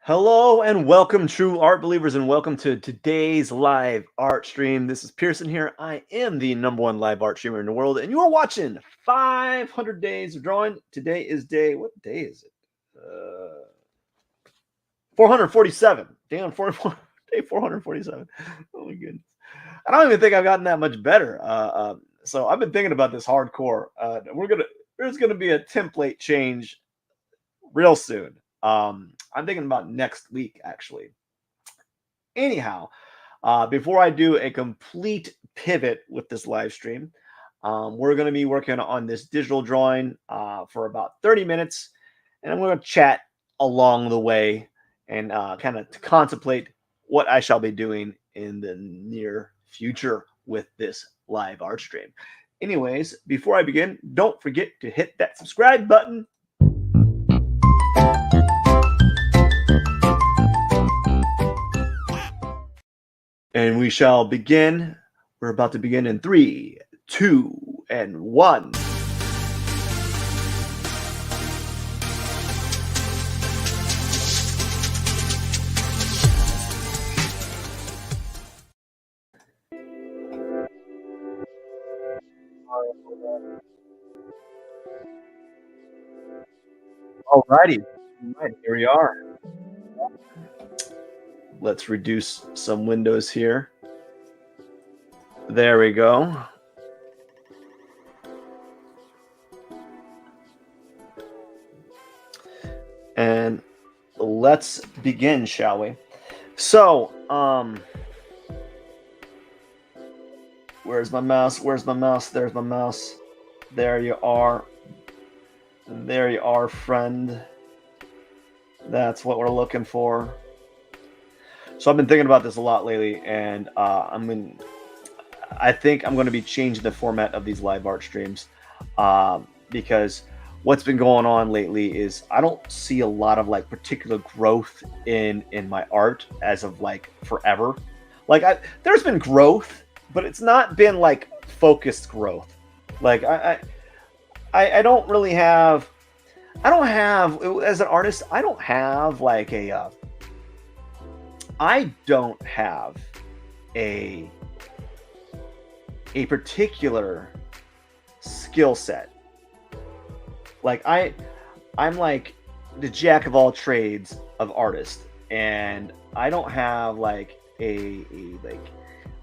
Hello and welcome, true art believers, and welcome to today's live art stream. This is Pearson here. I am the number one live art streamer in the world, and you are watching 500 Days of Drawing. Today is what day is it? 447. Damn, 44, day 447. Oh my goodness. I don't even think I've gotten that much better. So I've been thinking about this hardcore. There's gonna be a template change real soon. I'm thinking about next week, actually. Anyhow, before I do a complete pivot with this live stream, we're going to be working on this digital drawing for about 30 minutes, and I'm going to chat along the way and kind of contemplate what I shall be doing in the near future with this live art stream. Anyways, before I begin, don't forget to hit that subscribe button. And we shall begin. We're about to begin in 3, 2, and 1. Alrighty. All right, here we are. Let's reduce some windows here. There we go. And let's begin, shall we? So, where's my mouse? Where's my mouse? There's my mouse. There you are. There you are, friend. That's what we're looking for. So I've been thinking about this a lot lately, and I think I'm going to be changing the format of these live art streams because what's been going on lately is I don't see a lot of like particular growth in my art as of like forever. Like there's been growth, but it's not been like focused growth. Like I don't really have. I don't have, as an artist, I don't have like I don't have a particular skill set. Like I'm like the jack of all trades of artist, and I don't have like a like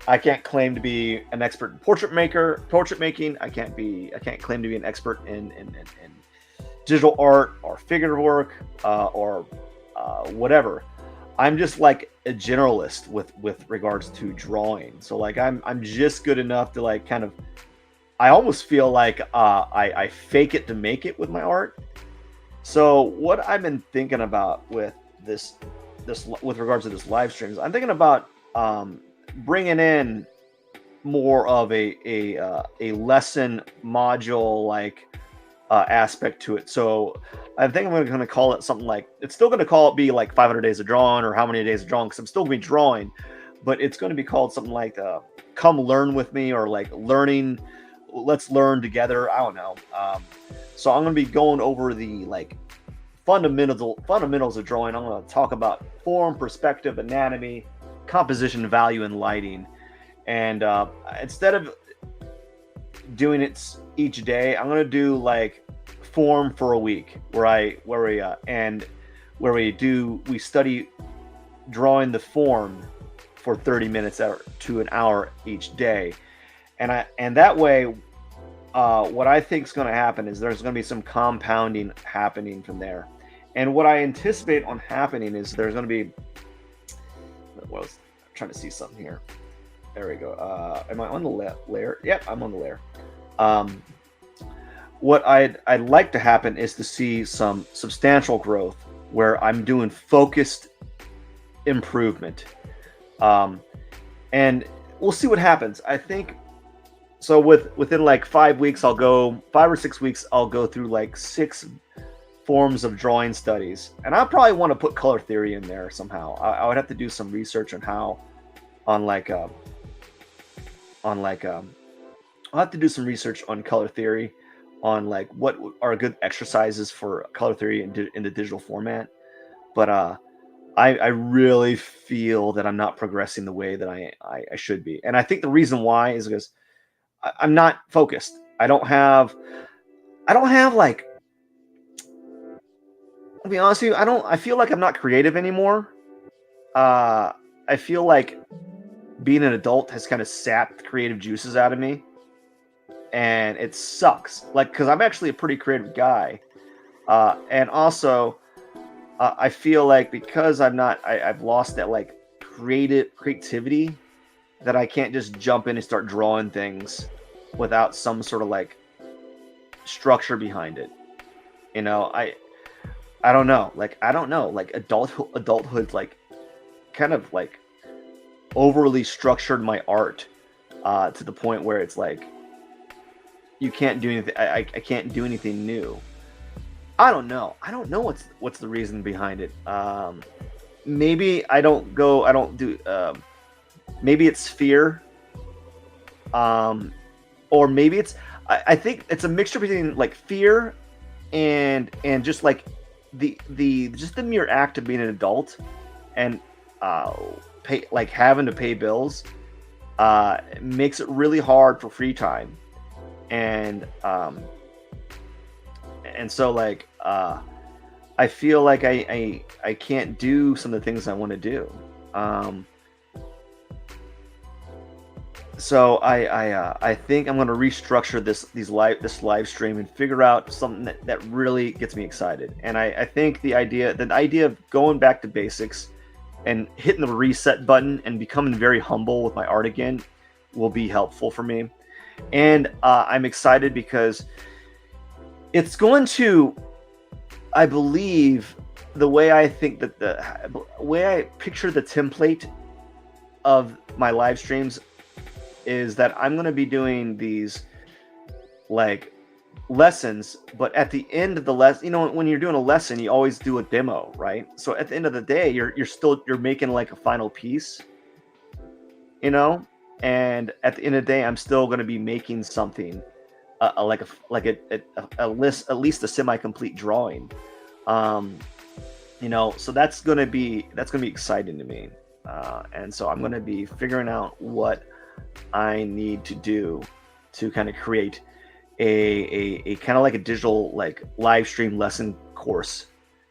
I can't claim to be an expert in portrait making. I can't claim to be an expert in digital art or figurative work or whatever. I'm just like a generalist with regards to drawing. So like I'm just good enough to like kind of. I almost feel like I fake it to make it with my art. So what I've been thinking about with this with regards to this live streams, I'm thinking about bringing in more of a lesson module like aspect to it. So I think I'm going to call it something like, it's still going to be like 500 days of drawing or how many days of drawing, because I'm still going to be drawing, but it's going to be called something like come learn with me, or like let's learn together. I don't know. So I'm going to be going over the like fundamentals of drawing. I'm going to talk about form, perspective, anatomy, composition, value, and lighting. And instead of doing it each day, I'm going to do like form for a week where we study drawing the form for 30 minutes to an hour each day. And that way what I think is going to happen is there's going to be some compounding happening from there. And what I anticipate on happening is there's going to be, well, I'm trying to see something here. There we go. Am I on the layer? Yep, I'm on the layer. What I'd like to happen is to see some substantial growth where I'm doing focused improvement. And we'll see what happens. I think so within like 5 or 6 weeks, I'll go through like 6 forms of drawing studies. And I probably want to put color theory in there somehow. I would have to do some research I'll have to do some research on color theory, on like what are good exercises for color theory in the digital format. But I really feel that I'm not progressing the way that I should be. And I think the reason why is because I'm not focused. I don't have like, to be honest with you, I feel like I'm not creative anymore. Uh I feel like being an adult has kind of sapped the creative juices out of me, and it sucks. Like, because I'm actually a pretty creative guy. And also, I feel like because I've lost that like creativity, that I can't just jump in and start drawing things without some sort of like structure behind it. You know, I don't know. Like, I don't know. Like, adulthood like kind of like overly structured my art, to the point where it's like you can't do anything. I can't do anything new. I don't know. I don't know what's the reason behind it. Maybe I don't go. I don't do. Maybe it's fear. Or maybe it's. I think it's a mixture between like fear and just like the just the mere act of being an adult, and uh, pay like having to pay bills. Makes it really hard for free time, and so like I feel like I can't do some of the things I want to do. Um, so I think I'm going to restructure this live stream and figure out something that really gets me excited. And I think the idea of going back to basics and hitting the reset button and becoming very humble with my art again will be helpful for me. And I'm excited because it's going to, I believe, the way I think that the way I picture the template of my live streams is that I'm going to be doing these like lessons, but at the end of the lesson, when you're doing a lesson, you always do a demo, right? So at the end of the day, you're making like a final piece, you know. And at the end of the day, I'm still going to be making something, a list, at least a semi-complete drawing. Um, so that's gonna be exciting to me. And so I'm gonna be figuring out what I need to do to kind of create a kind of like a digital like live stream lesson course.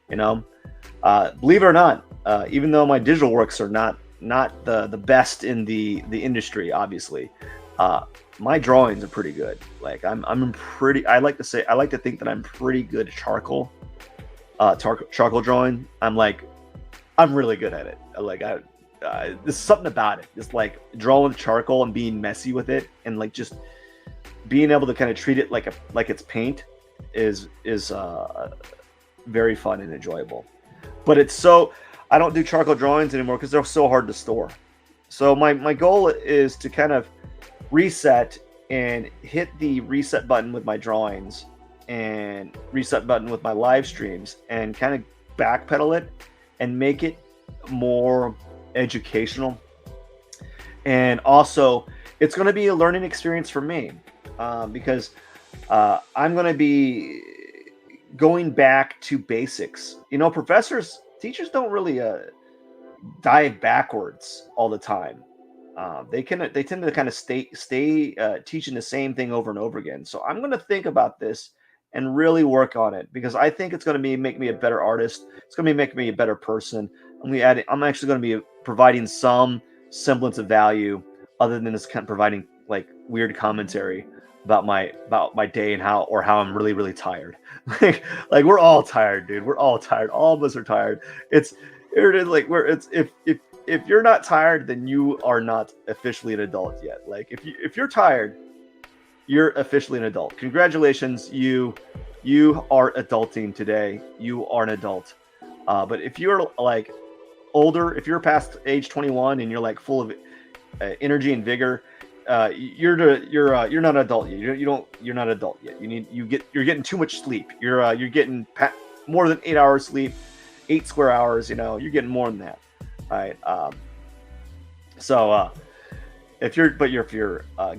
You know, believe it or not, even though my digital works are not the best in the industry, obviously, uh, my drawings are pretty good. Like, I'm pretty. I like to think that I'm pretty good at charcoal drawing. I'm really good at it. There's something about it. Just like drawing with charcoal and being messy with it, and like just being able to kind of treat it like it's paint is very fun and enjoyable. But I don't do charcoal drawings anymore because they're so hard to store. So my goal is to kind of reset and hit the reset button with my drawings and reset button with my live streams, and kind of backpedal it and make it more educational. And also, it's going to be a learning experience for me, because I'm going to be going back to basics. Teachers don't really dive backwards all the time. They tend to kind of stay teaching the same thing over and over again. So I'm going to think about this and really work on it, because I think it's going to be make me a better artist. It's going to be make me a better person. I'm actually going to be providing some semblance of value, other than just kind of providing like weird commentary about my day and how I'm really really tired. like we're all tired, dude. We're all tired. All of us are tired. If you're not tired, then you are not officially an adult yet. Like, if you're tired, you're officially an adult. Congratulations, you are adulting today. You are an adult. But if you're like older, if you're past age 21 and you're like full of energy and vigor, you're not an adult yet. You're not an adult yet. You're getting too much sleep. You're getting more than 8 hours sleep, 8 square hours. You're getting more than that. All right. So if you're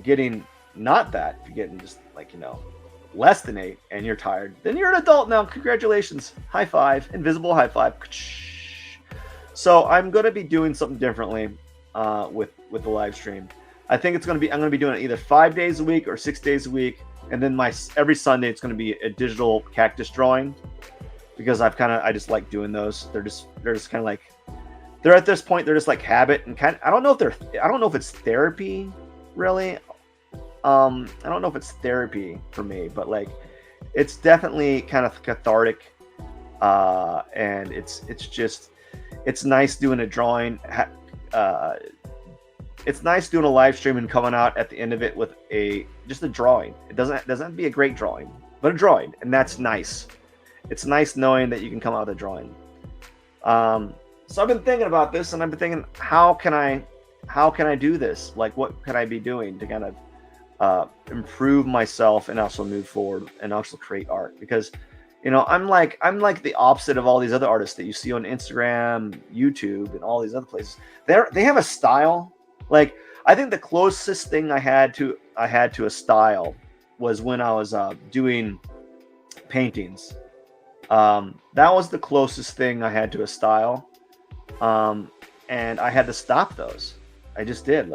getting not that, if you're getting just like less than 8 and you're tired, then you're an adult now. Congratulations. High five. Invisible high five. So I'm going to be doing something differently with the live stream. I think it's going to be I'm going to be doing it either 5 days a week or 6 days a week, and then my every Sunday it's going to be a digital cactus drawing because I just like doing those. They're just kind of like they're at this point they're just like habit and kind of, I don't know if it's therapy really. I don't know if it's therapy for me, but like it's definitely kind of cathartic, and it's nice doing a drawing. Uh, it's nice doing a live stream and coming out at the end of it with just a drawing. It doesn't have to be a great drawing, but a drawing, and that's nice. It's nice knowing that you can come out with a drawing. So I've been thinking about this, and I've been thinking, how can I do this? Like, what can I be doing to kind of improve myself and also move forward and also create art? Because I'm like the opposite of all these other artists that you see on Instagram, YouTube, and all these other places. They have a style. Like, I think the closest thing I had to a style was when I was doing paintings. That was the closest thing I had to a style, and I had to stop those. I just did.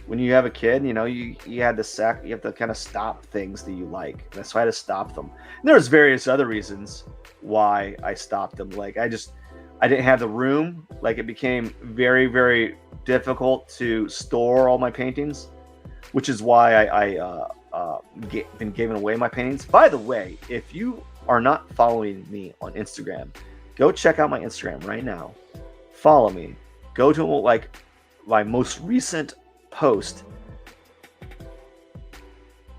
When you have a kid, you have to kind of stop things that you like. That's why I had to stop them. And there's various other reasons why I stopped them. Like I didn't have the room. Like it became very, very difficult to store all my paintings, which is why been giving away my paintings. By the way, if you are not following me on Instagram, go check out my Instagram right now. Follow me. Go to like my most recent post.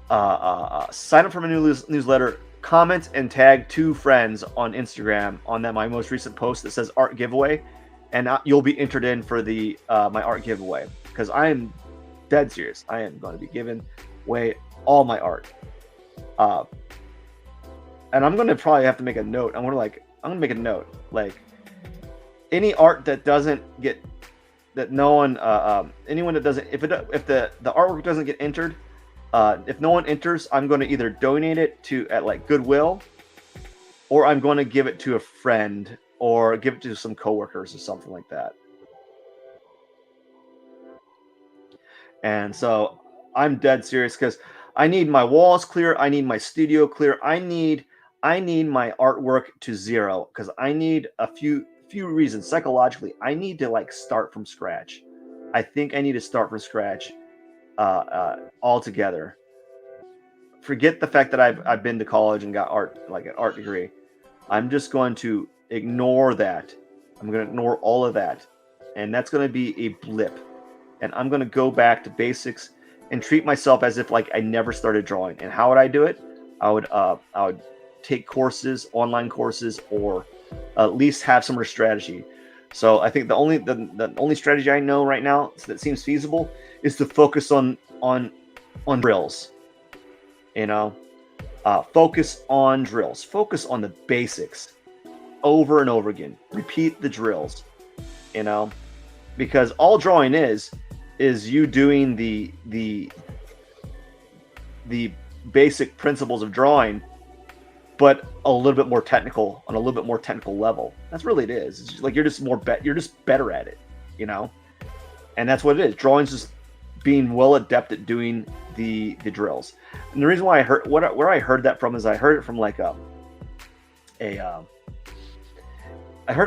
Sign up for my new newsletter. Comment and tag 2 friends on Instagram on my most recent post that says art giveaway, and you'll be entered in for the my art giveaway, because I am dead serious. I am going to be giving away all my art, and I'm going to probably have to make a note. I'm going to make a note, like any art that doesn't get that no one anyone that doesn't if the artwork doesn't get entered, if no one enters, I'm going to either donate it at like Goodwill, or I'm going to give it to a friend or give it to some coworkers or something like that. And so I'm dead serious, because I need my walls clear. I need my studio clear. I need my artwork to zero, because I need a few reasons. Psychologically, I need to like start from scratch. I think I need to start from scratch altogether. Forget the fact that I've been to college and got an art degree. I'm just going to ignore that. I'm going to ignore all of that, and that's going to be a blip. And I'm going to go back to basics and treat myself as if like I never started drawing. And how would I do it? I would take courses, online courses, or at least have some strategy. So I think the only strategy I know right now that seems feasible is to focus on drills. Focus on drills. Focus on the basics over and over again. Repeat the drills. Because all drawing is you doing the basic principles of drawing, but a little bit more technical, on a little bit more technical level. That's really it is. It's just like you're just better at it, and that's what it is. Drawing's just being well adept at doing the drills. And the reason why where I heard that from is I heard it from like I heard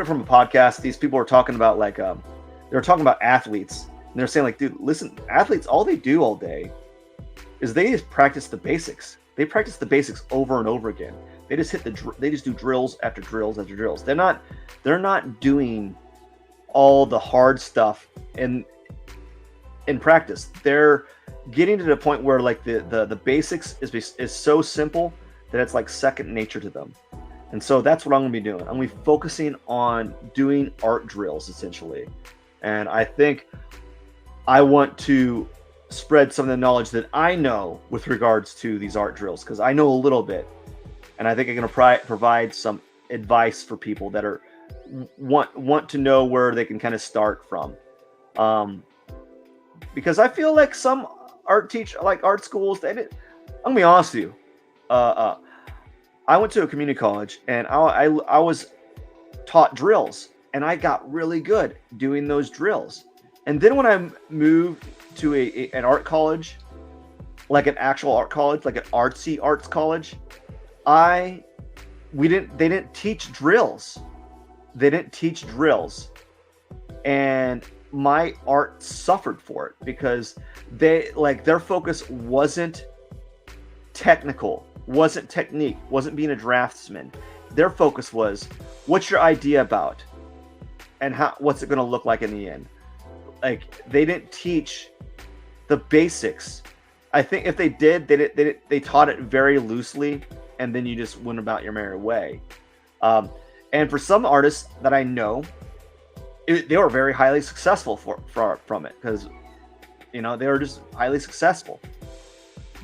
it from a podcast. These people were talking about they were talking about athletes, and they're saying like, dude, listen, athletes, all they do all day is they just practice the basics. They practice the basics over and over again. They just they just do drills after drills after drills. They're not doing all the hard stuff in practice. They're getting to the point where like the basics is so simple that it's like second nature to them. And so that's what I'm going to be doing. I'm going to be focusing on doing art drills essentially. And I think I want to spread some of the knowledge that I know with regards to these art drills, because I know a little bit, and I think I'm going to provide some advice for people that are want to know where they can kind of start from, because I feel like some art schools, I'm gonna be honest with you, I went to a community college, and I was taught drills, and I got really good doing those drills. And then when I moved to an art college, like an actual art college, like an artsy arts college, I we didn't they didn't teach drills. They didn't teach drills. And my art suffered for it because their focus wasn't technical, wasn't technique, wasn't being a draftsman. Their focus was, what's your idea about, and what's it going to look like in the end. Like, they didn't teach the basics. I think if they did, they taught it very loosely, and then you just went about your merry way. And for some artists that I know, they were very highly successful from it, because they were just highly successful.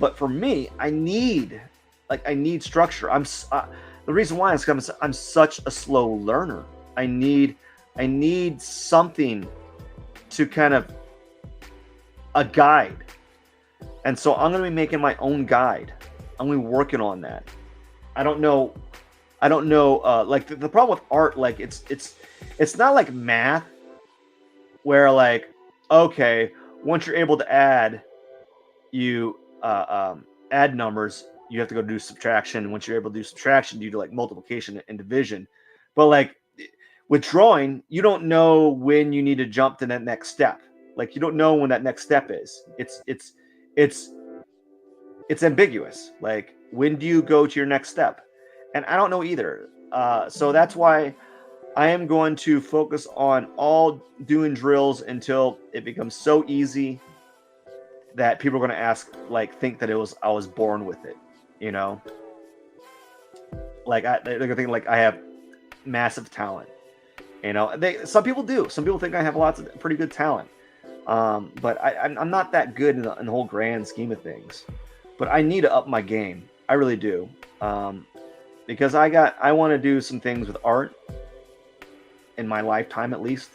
But for me, I need structure. The reason why is because I'm such a slow learner. I need something to kind of a guide. And so I'm going to be making my own guide. I'm going to be working on that. I don't know. Like the problem with art, like it's not like math, where like, okay, once you're able to add, you add numbers, you have to go do subtraction. Once you're able to do subtraction, you do like multiplication and division. But like with drawing, you don't know when you need to jump to that next step. Like, you don't know when that next step is. It's ambiguous. Like, when do you go to your next step? And I don't know either. So that's why I am going to focus on all doing drills until it becomes so easy that people are going to think that I was born with it, Like, they're going to think like I have massive talent, Some people do. Some people think I have lots of pretty good talent. But I'm not that good in the whole grand scheme of things. But I need to up my game. I really do. Because I want to do some things with art in my lifetime, at least.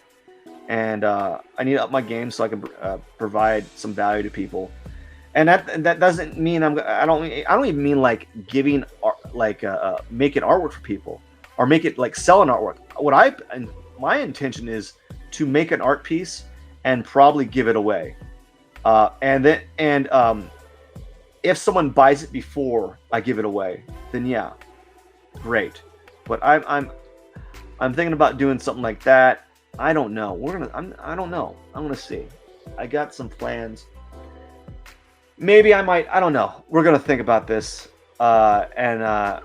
And I need to up my game so I can provide some value to people. And that doesn't mean I don't even mean like giving art, making artwork for people, or make it like selling artwork. My intention is to make an art piece and probably give it away. If someone buys it before I give it away, then yeah, great. But I'm thinking about doing something like that. I don't know. I don't know. I'm gonna see. I got some plans. Maybe I might. I don't know. We're gonna think about this, and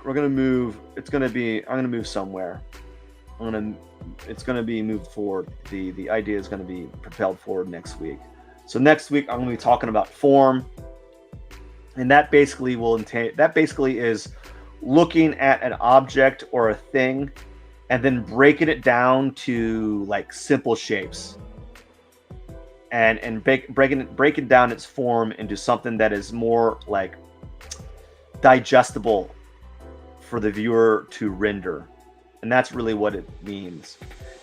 we're gonna move. I'm gonna move somewhere. It's gonna be moved forward. The idea is gonna be propelled forward next week. So next week I'm gonna be talking about form, and that basically is looking at an object or a thing, and then breaking it down to like simple shapes, and breaking down its form into something that is more like digestible for the viewer to render. And that's really what it means.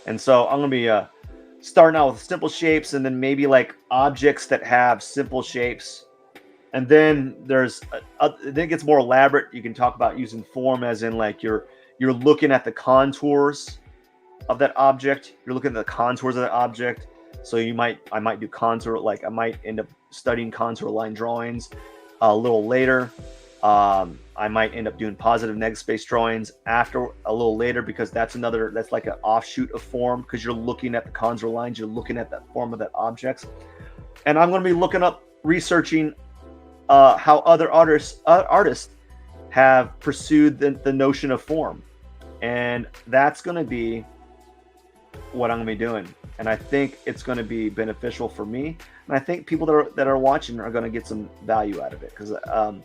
And so I'm going to be starting out with simple shapes, and then maybe like objects that have simple shapes. And then then it gets more elaborate. You can talk about using form as in like you're looking at the contours of that object. You're looking at the contours of that object. So I might do contour, like I might end up studying contour line drawings a little later. I might end up doing positive negative space drawings after a little later, because that's like an offshoot of form, because you're looking at the contour lines, you're looking at that form of that object. And I'm going to be researching how other artists have pursued the notion of form. And that's going to be what I'm going to be doing. And I think it's going to be beneficial for me. And I think people that are watching are going to get some value out of it, because I'm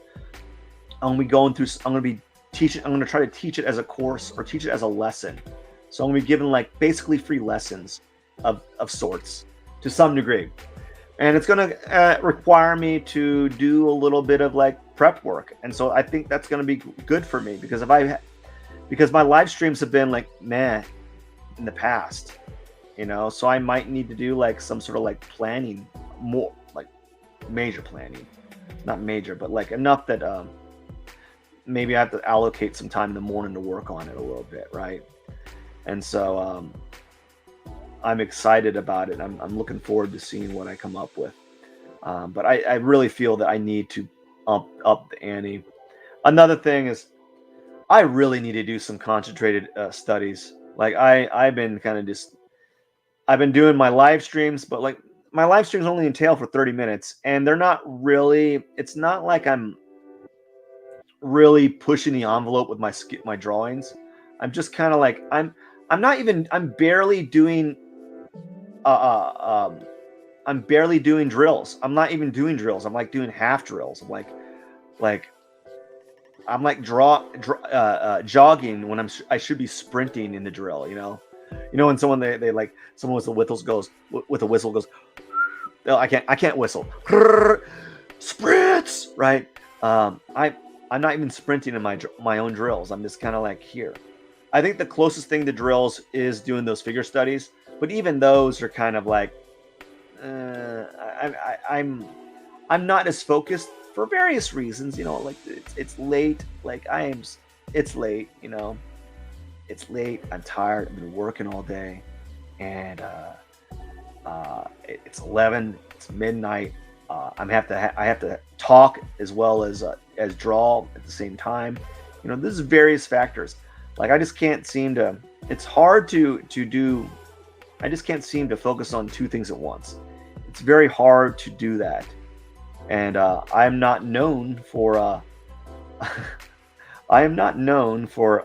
going to try to teach it as a course, or teach it as a lesson. So I'm going to be giving like basically free lessons of sorts to some degree. And it's going to require me to do a little bit of like prep work. And so I think that's going to be good for me, because because my live streams have been like meh in the past, so I might need to do like some sort of like planning, more like major planning, not major, but like enough that maybe I have to allocate some time in the morning to work on it a little bit, right? And so I'm excited about it. I'm looking forward to seeing what I come up with. But I really feel that I need to up the ante. Another thing is I really need to do some concentrated studies. Like I've been kind of just I've been doing my live streams, but like my live streams only entail for 30 minutes, and they're not really. It's not like I'm really pushing the envelope with my drawings. I'm just kind of like I'm not even I'm barely doing uh, uh um I'm barely doing drills. I'm not even doing drills. I'm like doing half drills. Like I'm like jogging when I should be sprinting in the drill. When someone they like someone with the whistles goes with a whistle goes. No, I can't whistle. Sprints, right? I'm not even sprinting in my own drills. I'm just kind of like here. I think the closest thing to drills is doing those figure studies, but even those are kind of like I'm not as focused for various reasons. Like it's late. Like it's late. It's late. I'm tired. I've been working all day, and it's 11. It's midnight. I have to talk as well as draw at the same time. This is various factors. Like I just can't seem to. It's hard to do. I just can't seem to focus on two things at once. It's very hard to do that, and I'm not known for. I am not known for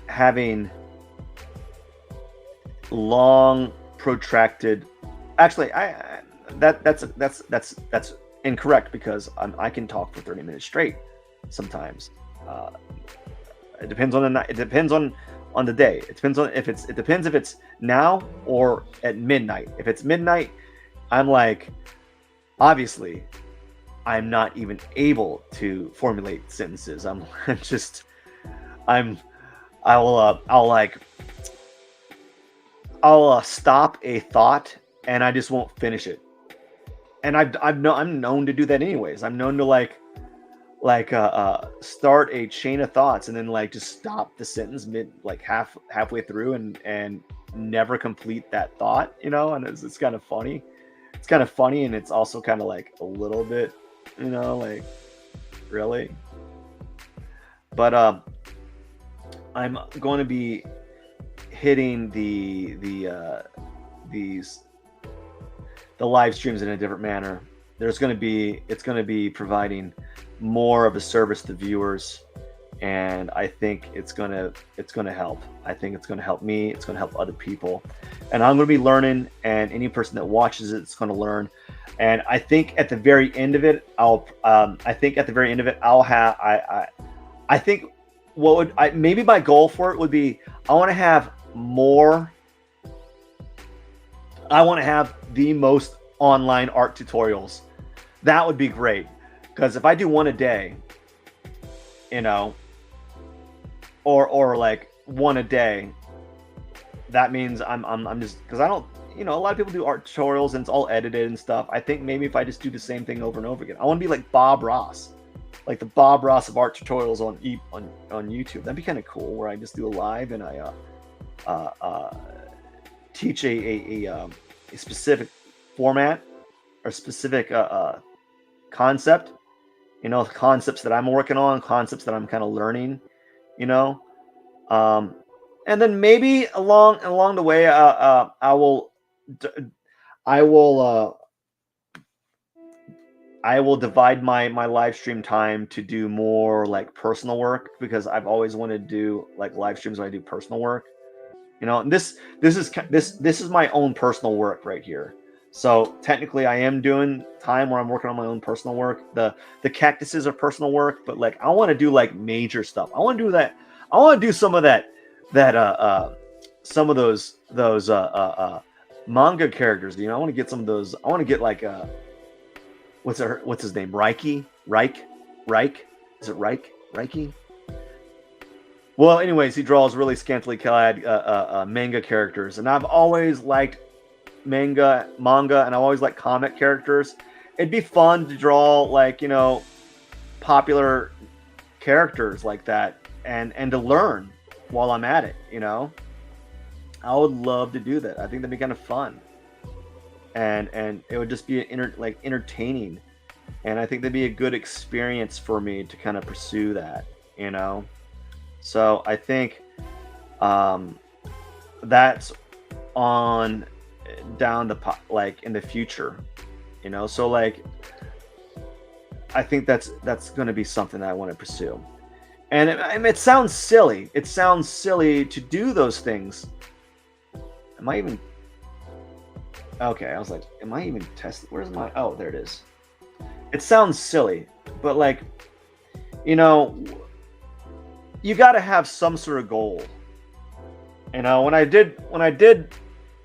having long protracted actually that's incorrect because I can talk for 30 minutes straight sometimes. It depends on the night. It depends on the day. It depends on it depends if it's now or at midnight. If it's midnight, I'm like, obviously I'm not even able to formulate sentences. I'm I'll stop a thought and I just won't finish it. And I'm known to do that anyways. I'm known to start a chain of thoughts and then like just stop the sentence halfway through and never complete that thought, and it's kind of funny. It's kind of funny, and it's also kind of like a little bit, like really. But I'm going to be hitting the live streams in a different manner. It's going to be providing more of a service to viewers, and I think it's going to help. I think it's going to help me. It's going to help other people, and I'm going to be learning. And any person that watches it's going to learn. And I think at the very end of it, I'll have. I think maybe my goal for it would be I want to have more. I want to have the most online art tutorials. That would be great, because if I do one a day, or like one a day, that means I'm just, because I don't, a lot of people do art tutorials and it's all edited and stuff. I think maybe if I just do the same thing over and over again, I want to be like Bob Ross, like the Bob Ross of art tutorials on YouTube. That'd be kind of cool, where I just do a live and I teach a specific format or specific concept, concepts that I'm working on, concepts that I'm kind of learning, and then maybe along the way, I will divide my live stream time to do more like personal work, because I've always wanted to do like live streams where I do personal work. And this is my own personal work right here. So technically I am doing time where I'm working on my own personal work. The cactuses are personal work, but like I want to do like major stuff. I want to do that. I want to do some of some of those manga characters. I want to get some of those. I want to get like what's his name? Reich? Is it Reiki? Well, anyways, he draws really scantily clad manga characters, and I've always liked manga, and I've always liked comic characters. It'd be fun to draw like popular characters like that, and to learn while I'm at it. I would love to do that. I think that'd be kind of fun, and it would just be like entertaining, and I think that'd be a good experience for me to kind of pursue that. You know, so I think um, that's on down the like in the future. So like I think that's going to be something that I want to pursue. And it sounds silly. It sounds silly to do those things. Am I even okay? I was like, am I even testing? Where's my? Oh, there it is. It sounds silly, but like, you know, you got to have some sort of goal.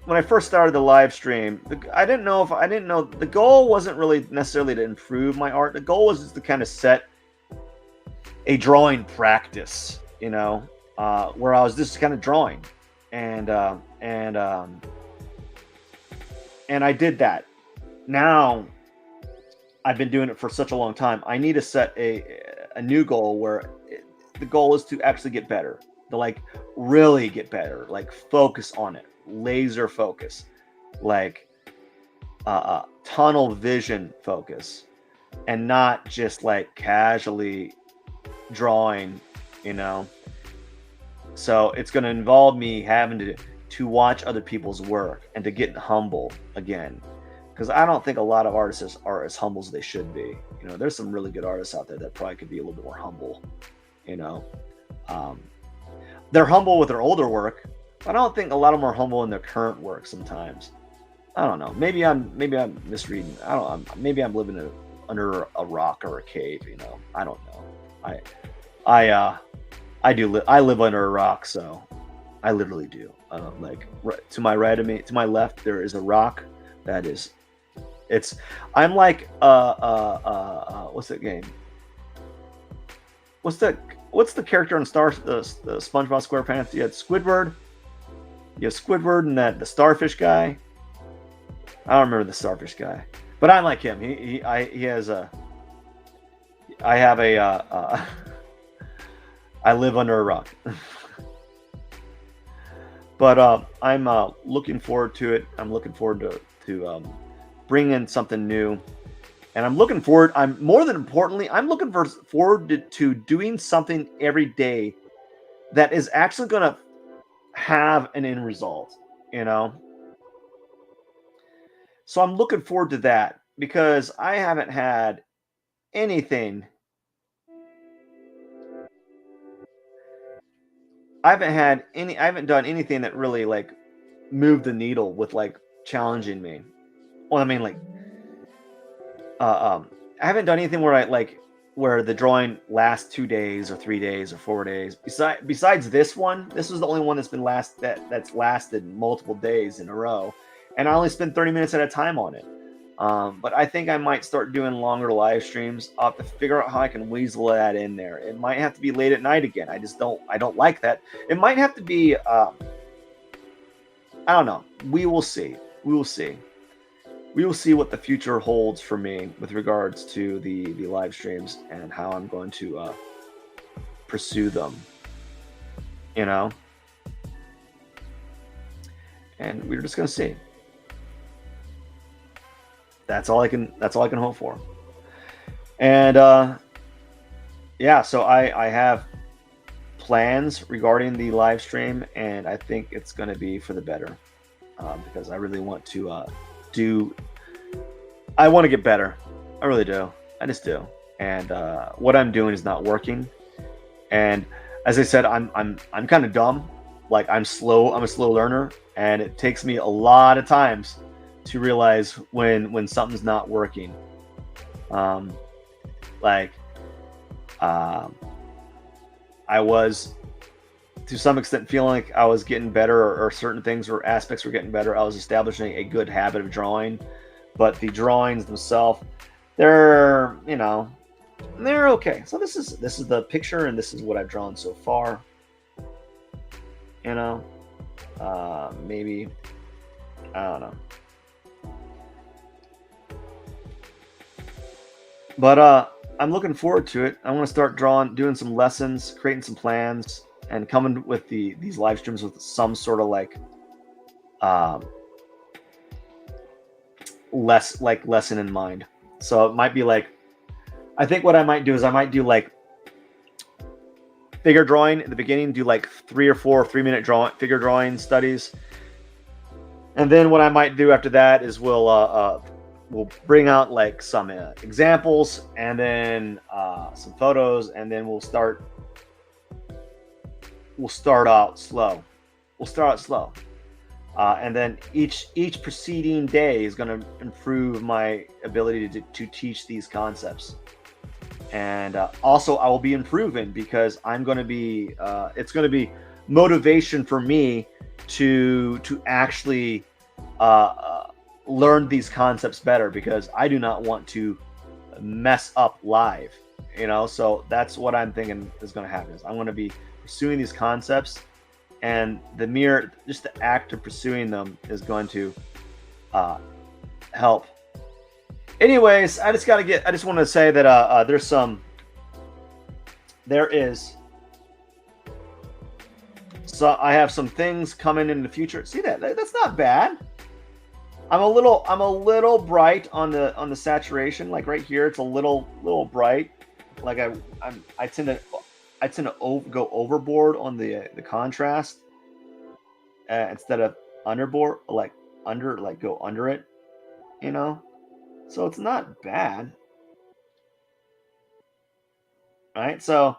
When I first started the live stream, I didn't know the goal wasn't really necessarily to improve my art. The goal was just to kind of set a drawing practice, where I was just kind of drawing, and I did that. Now I've been doing it for such a long time. I need to set a new goal where the goal is to actually get better, to like really get better, like focus on it, laser focus, like tunnel vision focus, and not just like casually drawing, So it's going to involve me having to watch other people's work and to get humble again, because I don't think a lot of artists are as humble as they should be. There's some really good artists out there that probably could be a little bit more humble. They're humble with their older work, but I don't think a lot of them are humble in their current work. Sometimes, I don't know. Maybe I'm misreading. I don't. Maybe I'm living under a rock or a cave. I don't know. I live under a rock, so I literally do. Like to my right of me, to my left, there is a rock that is. I'm like what's that game? What's the character on the SpongeBob SquarePants? You had Squidward. You have Squidward and the starfish guy. I don't remember the starfish guy, but I'm like him. He has a. I have a. I live under a rock. But I'm looking forward to it. I'm looking forward to bring in something new, and I'm looking forward. More than importantly, I'm looking forward to doing something every day that is actually going to have an end result. So I'm looking forward to that, because I haven't had anything. I haven't done anything that really like moved the needle with like challenging me. Well, I mean, like, I haven't done anything where the drawing lasts 2 days or 3 days or 4 days. Besides this one, this was the only one that's lasted multiple days in a row, and I only spend 30 minutes at a time on it. But I think I might start doing longer live streams. I'll have to figure out how I can weasel that in there. It might have to be late at night again. I don't like that. It might have to be, I don't know. We will see. We will see. We will see what the future holds for me with regards to the live streams and how I'm going to pursue them. And we're just going to see. That's all I can hope for. And yeah, so I have plans regarding the live stream, and I think it's going to be for the better, because I really want to I want to get better. I really do. I just do. And what I'm doing is not working. And as I said, I'm kind of dumb. Like, I'm slow. I'm a slow learner, and it takes me a lot of times to realize when something's not working. I was, to some extent, feeling like I was getting better, or certain things or aspects were getting better. I was establishing a good habit of drawing, but the drawings themselves, they're okay. So this is the picture, and this is what I've drawn so far. Maybe, I don't know. But I'm looking forward to it. I want to start doing some lessons, creating some plans, and coming with these live streams with some sort of like um, lesson in mind. So it might be like, I think what I might do is I might do like figure drawing at the beginning, do like 3 or 4 3-minute figure drawing studies, and then what I might do after that is we'll bring out like some examples, and then some photos, and then we'll start out slow. And then each preceding day is going to improve my ability to teach these concepts. And also I will be improving because I'm going to be it's going to be motivation for me to actually learn these concepts better, because I do not want to mess up live, so that's what I'm thinking is going to happen. Is I'm going to be pursuing these concepts, and just the act of pursuing them is going to help. Anyways, I just want to say that I have some things coming in the future. See that's not bad. I'm a little bright on the saturation. Like right here, it's a little bright. Like I tend to go overboard on the contrast instead of underboard, go under it, So it's not bad. All right, so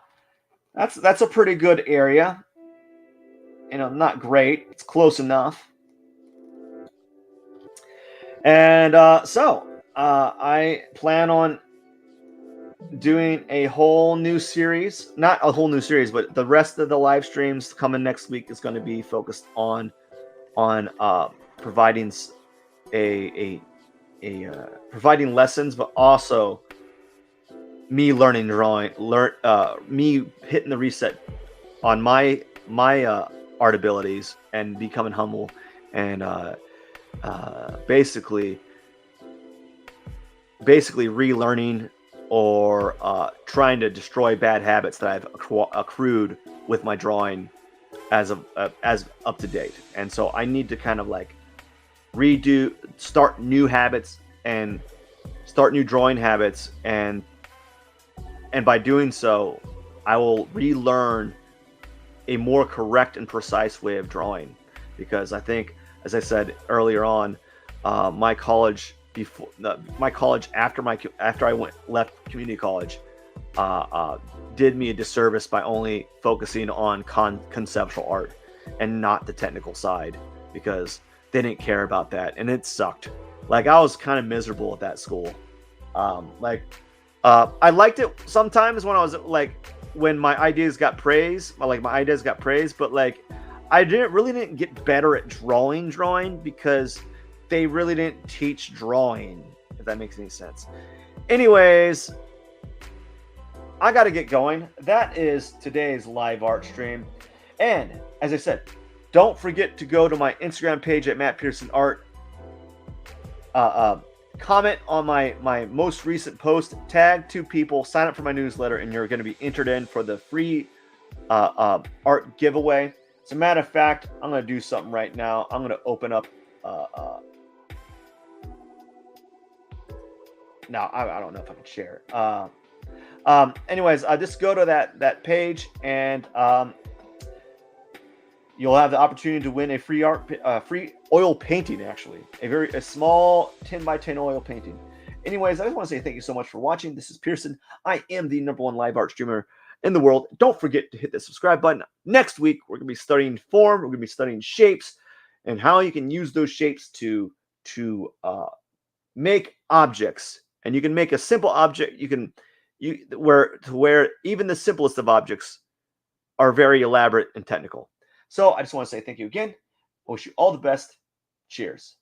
that's a pretty good area. Not great. It's close enough. And I plan on doing a whole new series. Not a whole new series, but the rest of the live streams coming next week is going to be focused on providing providing lessons, but also me learning drawing, me hitting the reset on my art abilities and becoming humble, and basically relearning or trying to destroy bad habits that I've accrued with my drawing as up to date. And so I need to kind of like start new habits and start new drawing habits, and by doing so, I will relearn a more correct and precise way of drawing. Because I think, as I said earlier on, my college after I left community college did me a disservice by only focusing on conceptual art and not the technical side, because they didn't care about that, and it sucked. Like, I was kind of miserable at that school. I liked it sometimes when I was when my ideas got praised, but I didn't get better at drawing because they really didn't teach drawing, if that makes any sense. Anyways, I got to get going. That is today's live art stream. And as I said, don't forget to go to my Instagram page at Matt Pearson Art. Comment on my most recent post, tag 2 people, sign up for my newsletter, and you're going to be entered in for the free art giveaway. As a matter of fact, I'm going to do something right now. I'm going to open up. No, I don't know if I can share it. Anyways, just go to that page, and you'll have the opportunity to win a free oil painting. Actually, a small 10x10 oil painting. Anyways, I just want to say thank you so much for watching. This is Pearson. I am the #1 live art streamer in the world. Don't forget to hit the subscribe button. Next week, we're going to be studying form. We're going to be studying shapes and how you can use those shapes to make objects. And you can make a simple object. Where even the simplest of objects are very elaborate and technical. So I just want to say thank you again. I wish you all the best. Cheers.